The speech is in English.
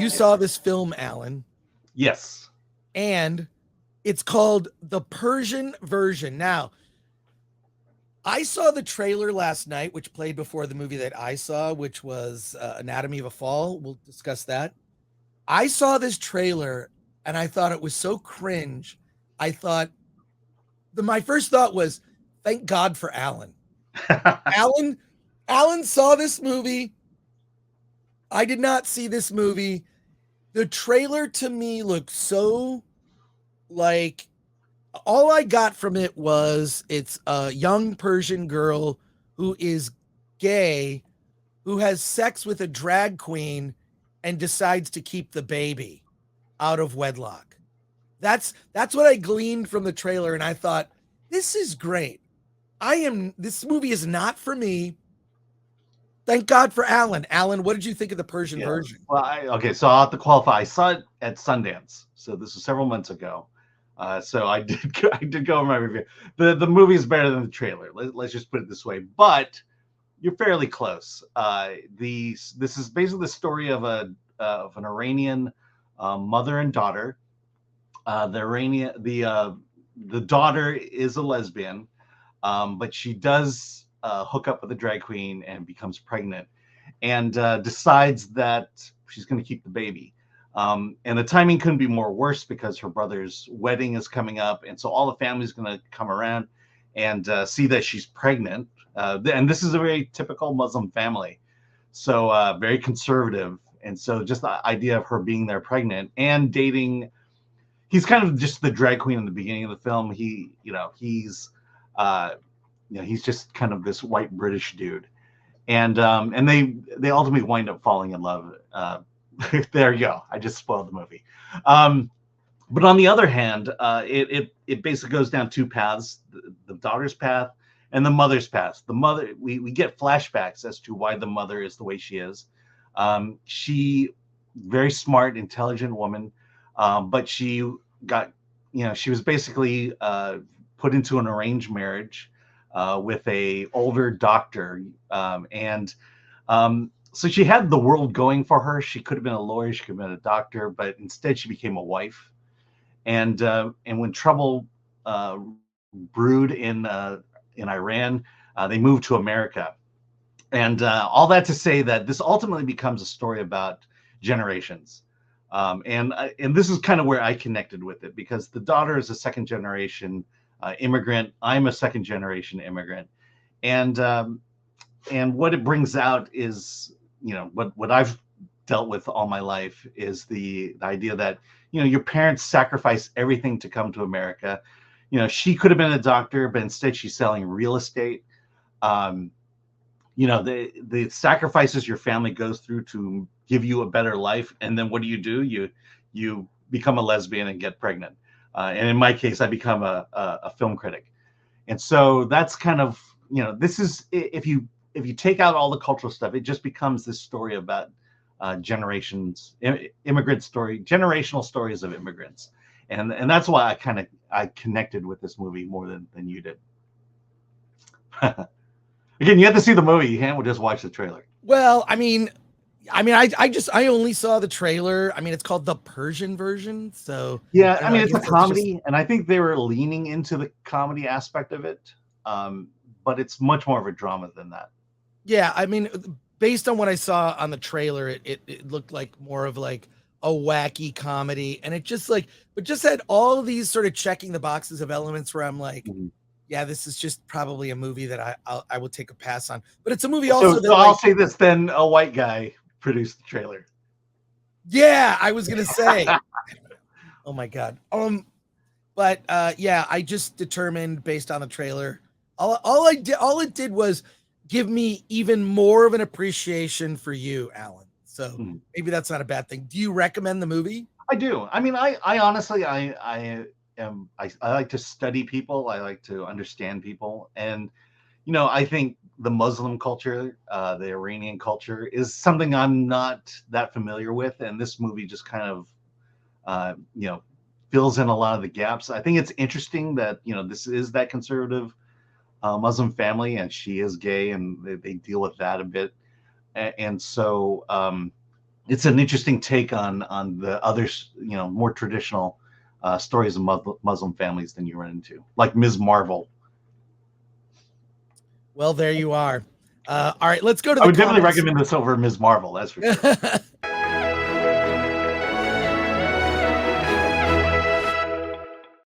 you saw this film, Alan. Yes. And it's called The Persian Version. Now, I saw the trailer last night, which played before the movie that I saw, which was Anatomy of a Fall. We'll discuss that. I saw this trailer and I thought it was so cringe. I thought my first thought was, thank God for Alan. Alan saw this movie. I did not see this movie. The trailer to me looked so like all I got from it was it's a young Persian girl who is gay, who has sex with a drag queen and decides to keep the baby out of wedlock. That's what I gleaned from the trailer, and I thought, this is great. This movie is not for me. Thank God for Alan. Alan, what did you think of the Persian version? Well, okay, so I'll have to qualify. I saw it at Sundance, so this was several months ago. So I did go over my review. The movie is better than the trailer. Let's just put it this way. But you're fairly close. This is basically the story of an Iranian mother and daughter. The daughter is a lesbian, but she does hook up with a drag queen and becomes pregnant, and decides that she's going to keep the baby. And the timing couldn't be more worse because her brother's wedding is coming up, and so all the family's going to come around and see that she's pregnant. And this is a very typical Muslim family, so very conservative. And so just the idea of her being there pregnant and dating, he's kind of just the drag queen in the beginning of the film. He's just kind of this white British dude, and they ultimately wind up falling in love. There you go. I just spoiled the movie. But on the other hand, it basically goes down two paths: the daughter's path and the mother's path. The mother, we get flashbacks as to why the mother is the way she is. She very smart, intelligent woman, but she was basically put into an arranged marriage with a older doctor, so she had the world going for her. She could have been a lawyer, she could have been a doctor, but instead she became a wife. And when trouble brewed in Iran, they moved to America. And all that to say that this ultimately becomes a story about generations. And this is kind of where I connected with it, because the daughter is a second generation immigrant. I'm a second generation immigrant. And what it brings out is, what I've dealt with all my life is the idea that, your parents sacrifice everything to come to America. She could have been a doctor, but instead she's selling real estate. The sacrifices your family goes through to give you a better life. And then what do? You become a lesbian and get pregnant. And in my case, I become a film critic. And so that's kind of, this is, if you take out all the cultural stuff, it just becomes this story about generational stories of immigrants. And that's why I connected with this movie more than you did. Again, you have to see the movie. You can't just watch the trailer. Well, I only saw the trailer. It's called the Persian version. So yeah, it's a comedy, and I think they were leaning into the comedy aspect of it. But it's much more of a drama than that. Yeah, based on what I saw on the trailer, it looked like more of like a wacky comedy, and it just had all these sort of checking the boxes of elements where I'm like, yeah, this is just probably a movie that I will take a pass on. But it's a movie also. So I'll say this then: a white guy produced the trailer. Yeah, I was gonna say. Oh my god. But yeah, I just determined based on the trailer, all it did was give me even more of an appreciation for you, Alan. So maybe that's not a bad thing. Do you recommend the movie? I do. I honestly, I like to study people. I like to understand people. And, I think the Muslim culture, the Iranian culture is something I'm not that familiar with. And this movie just kind of, fills in a lot of the gaps. I think it's interesting that, this is that conservative Muslim family, and she is gay, and they deal with that a bit. And so, it's an interesting take on the others, more traditional stories of Muslim families than you run into, like Ms. Marvel. Well, there you are. All right, let's go to I the would definitely comments. recommend this over Ms. Marvel, that's for sure.